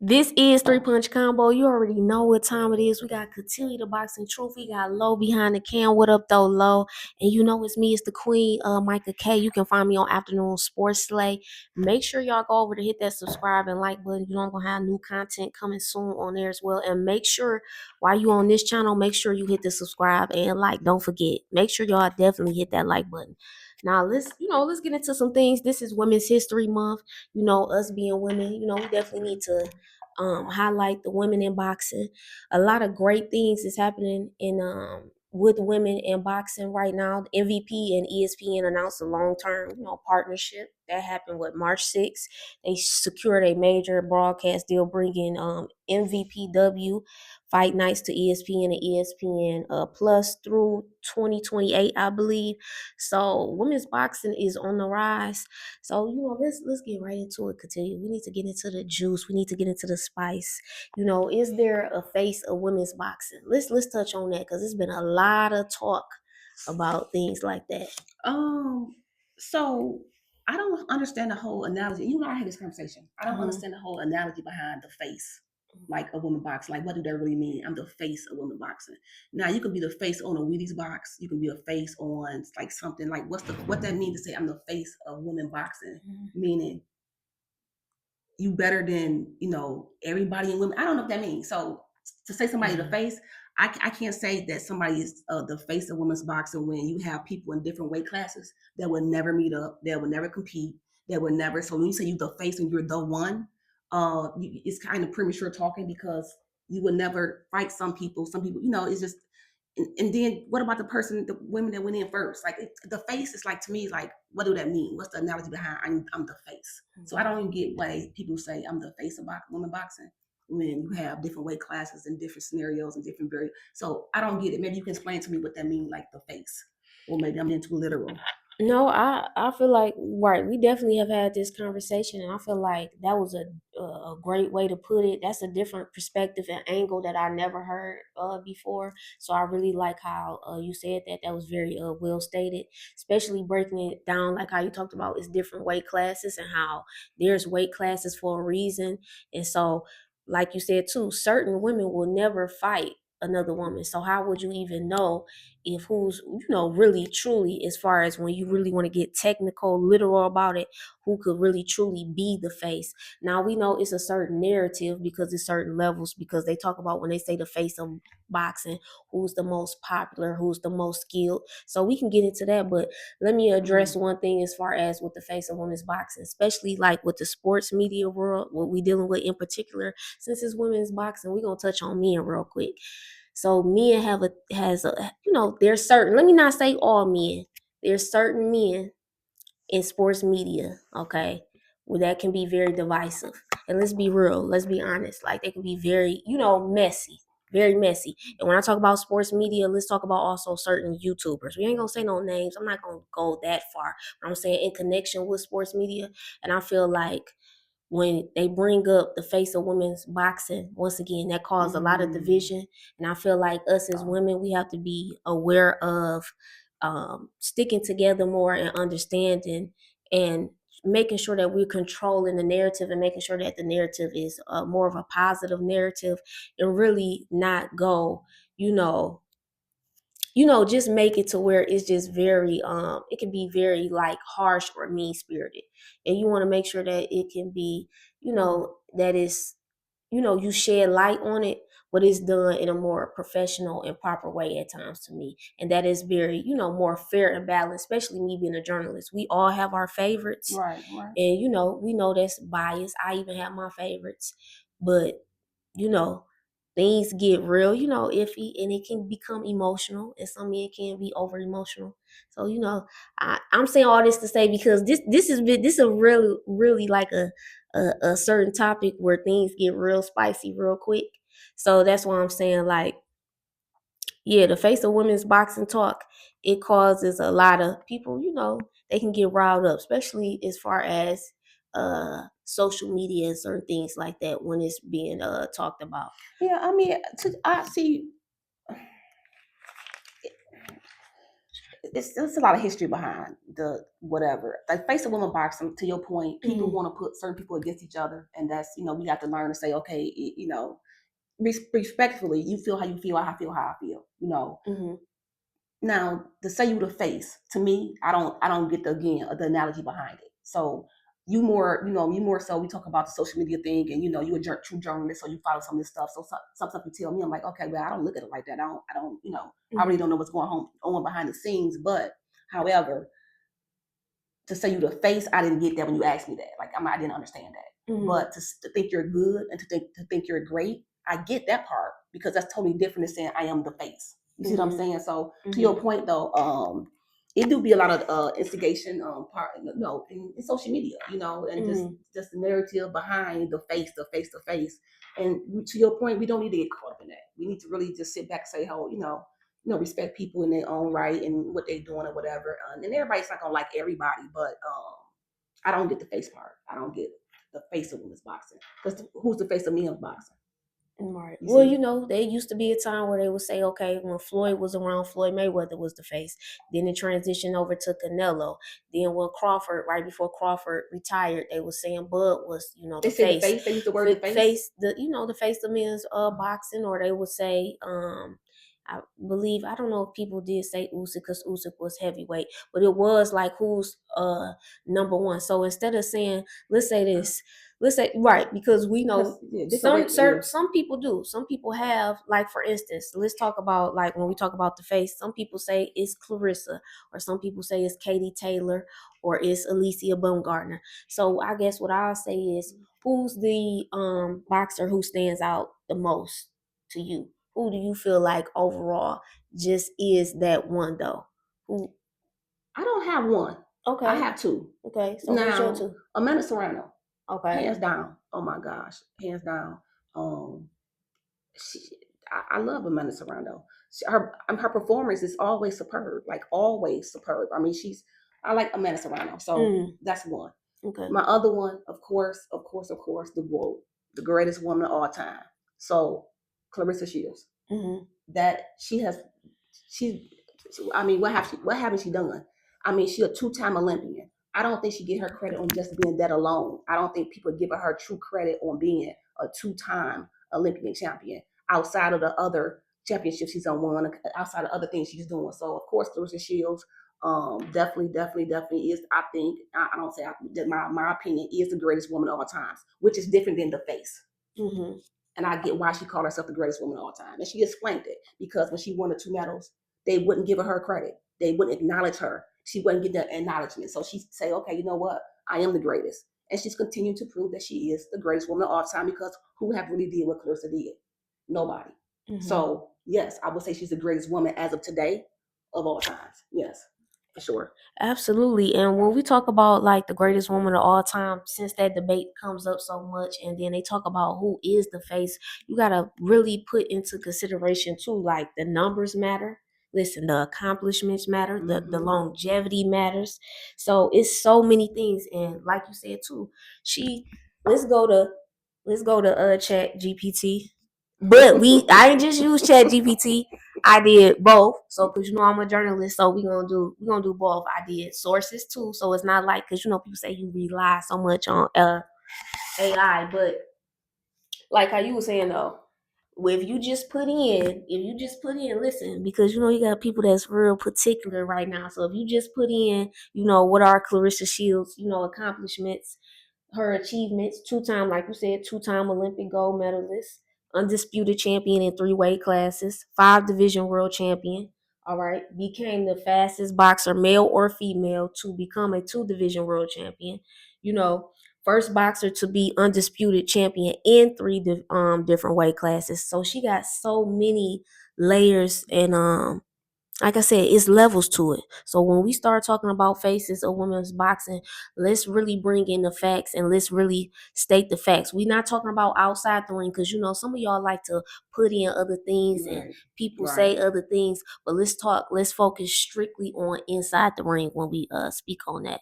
This is Three Punch Combo. You already know what time it is. We got Continue the Boxing Truth. We got Low behind the cam. What up, though, Low? And you know it's me. It's the Queen, Micah K. You can find me on Afternoon Sports Slay. Make sure y'all go over to hit that subscribe and like button. You know I'm going to have new content coming soon on there as well. And make sure, while you on this channel, make sure you hit the subscribe and like. Don't forget. Make sure y'all definitely hit that like button. Now, let's get into some things. This is Women's History Month. You know, us being women, we definitely need to highlight the women in boxing. A lot of great things is happening in with women in boxing right now. The MVP and ESPN announced a long-term, partnership that happened with March 6th. They secured a major broadcast deal, bringing MVPW fight nights to ESPN and ESPN Plus through 2028, I believe. So women's boxing is on the rise. So let's get right into it. Continue. We need to get into the juice. We need to get into the spice. Is there a face of women's boxing? Let's touch on that because there's been a lot of talk about things like that. So I don't understand the whole analogy. You and I had this conversation. I don't understand the whole analogy behind the face, like a woman boxing. Like, what do that really mean? I'm the face of woman boxing. Now, you can be the face on a Wheaties box. You can be a face on like something like what that mean to say I'm the face of women boxing, meaning you better than everybody in women. I don't know what that means. So to say somebody the face, I can't say that somebody is the face of women's boxing when you have people in different weight classes that would never meet up, that would never compete, that would never. So when you say you the face and you're the one, it's kind of premature talking because you would never fight some people. Some people, it's just. And then what about the women that went in first? Like the face is like, to me, like, what do that mean? What's the analogy behind I'm the face? So I don't even get why people say I'm the face of women boxing when you have different weight classes and different scenarios and different so I don't get it. Maybe you can explain to me what that means, like the face, or maybe I'm being too literal. No, I feel like right. We definitely have had this conversation, and I feel like that was a great way to put it. That's a different perspective and angle that I never heard before. So I really like how you said that. That was very well stated, especially breaking it down like how you talked about it's different weight classes and how there's weight classes for a reason. And so, like you said too, certain women will never fight another woman. So how would you even know if who's really truly, as far as when you really want to get technical literal about it, who could really truly be the face? Now we know it's a certain narrative because it's certain levels, because they talk about when they say the face of boxing, who's the most popular, who's the most skilled. So we can get into that, but let me address one thing as far as with the face of women's boxing, especially like with the sports media world, what we dealing with in particular. Since it's women's boxing, we're gonna touch on men real quick. So men there's certain, let me not say all men, there's certain men in sports media, okay, where that can be very divisive. And let's be real, let's be honest, like they can be very, messy, very messy. And when I talk about sports media, let's talk about also certain YouTubers. We ain't gonna say no names. I'm not gonna go that far. But I'm saying in connection with sports media. And I feel like when they bring up the face of women's boxing, once again, that caused a lot of division. And I feel like us as women, we have to be aware of sticking together more and understanding and making sure that we're controlling the narrative and making sure that the narrative is more of a positive narrative and really not go, just make it to where it's just very it can be very like harsh or mean spirited. And you want to make sure that it can be, that is, you shed light on it, but it's done in a more professional and proper way at times to me. And that is very, more fair and balanced, especially me being a journalist. We all have our favorites. Right. And we know that's biased. I even have my favorites. But, you know, things get real, iffy, and it can become emotional, and some men can be over emotional. So, I'm saying all this to say because this is a really like a certain topic where things get real spicy real quick. So that's why I'm saying, like, yeah, the face of women's boxing talk, it causes a lot of people, they can get riled up, especially as far as social media and certain things like that when it's being talked about. Yeah, I mean, I see. it's a lot of history behind the whatever. Like face of women boxing, to your point, people want to put certain people against each other, and that's we have to learn to say, okay, respectfully, you feel how you feel, I feel how I feel. Now, to say you the face, to me, I don't get the analogy behind it. So you more so we talk about the social media thing, and you a true journalist, so you follow some of this stuff. So some stuff you tell me, I'm like, okay, well, I don't look at it like that. I don't, I really don't know what's going on behind the scenes. But however, to say you the face, I didn't get that when you asked me that. Like I didn't understand that. But to think you're good and to think you're great, I get that part because that's totally different than saying I am the face. You see what I'm saying? So to your point though, it do be a lot of instigation part, in social media, and just the narrative behind the face, the face, the face. And to your point, we don't need to get caught up in that. We need to really just sit back and say, oh, respect people in their own right and what they're doing or whatever. And everybody's not gonna like everybody, but I don't get the face part. I don't get the face of women's boxing because who's the face of men's boxing? Right. Well, there used to be a time where they would say, okay, when Floyd was around, Floyd Mayweather was the face. Then it transitioned over to Canelo. Then when Crawford, right before Crawford retired, they were saying Bud was, They the say the face. face. They use the word the face. The face of men's boxing, or they would say, I believe, I don't know if people did say Usyk because Usyk was heavyweight, but it was like who's number one. So instead of saying, let's say this, let's say right, because we know some people do. Some people have, like, for instance, let's talk about, like, when we talk about the face, some people say it's Clarissa, or some people say it's Katie Taylor, or it's Alicia Baumgartner. So I guess what I'll say is, who's the boxer who stands out the most to you? Who do you feel like overall just is that one though? Who? I don't have one. Okay. I have two. Okay. So who's your two? Amanda Serrano. Okay. Hands down. Oh my gosh. Hands down. She, I love Amanda Serrano. Her performance is always superb. Like always superb. I mean, I like Amanda Serrano. So that's one. Okay. My other one, of course, the greatest woman of all time. So Clarissa Shields. That I mean, what haven't she done? I mean, she's a two-time Olympian. I don't think she get her credit on just being that alone. I don't think people give her true credit on being a two-time Olympian champion outside of the other championships she's won, outside of other things she's doing. So of course, Clarissa Shields, definitely is. I think I don't say that my opinion is the greatest woman of all times, which is different than the face. And I get why she called herself the greatest woman of all time. And she explained it because when she won the 2 medals, they wouldn't give her credit. They wouldn't acknowledge her. She wouldn't get the acknowledgement. So she say, okay, you know what? I am the greatest. And she's continued to prove that she is the greatest woman of all time because who have really did what Clarissa did? Nobody. So yes, I would say she's the greatest woman as of today of all times. Yes, for sure. Absolutely. And when we talk about, like, the greatest woman of all time, since that debate comes up so much, and then they talk about who is the face, you got to really put into consideration too, like, the numbers matter. Listen, the accomplishments matter, the longevity matters. So it's so many things. And like you said too, she let's go to Chat GPT. But I ain't just use Chat GPT. I did both. So, cause I'm a journalist, so we gonna do both. I did sources too, so it's not like, cause people say you rely so much on AI, but like how you were saying though, if you just put in, listen, because you got people that's real particular right now. So if you just put in, what are Clarissa Shields, accomplishments, her achievements, two-time, like you said, two-time Olympic gold medalist, undisputed champion in 3 weight classes, 5 division world champion. All right, became the fastest boxer, male or female, to become a 2 division world champion. First boxer to be undisputed champion in 3 different weight classes. So she got so many layers, and like I said, it's levels to it. So when we start talking about faces of women's boxing, let's really bring in the facts, and let's really state the facts. We're not talking about outside the ring, because some of y'all like to put in other things, and people say other things. But let's focus strictly on inside the ring when we speak on that.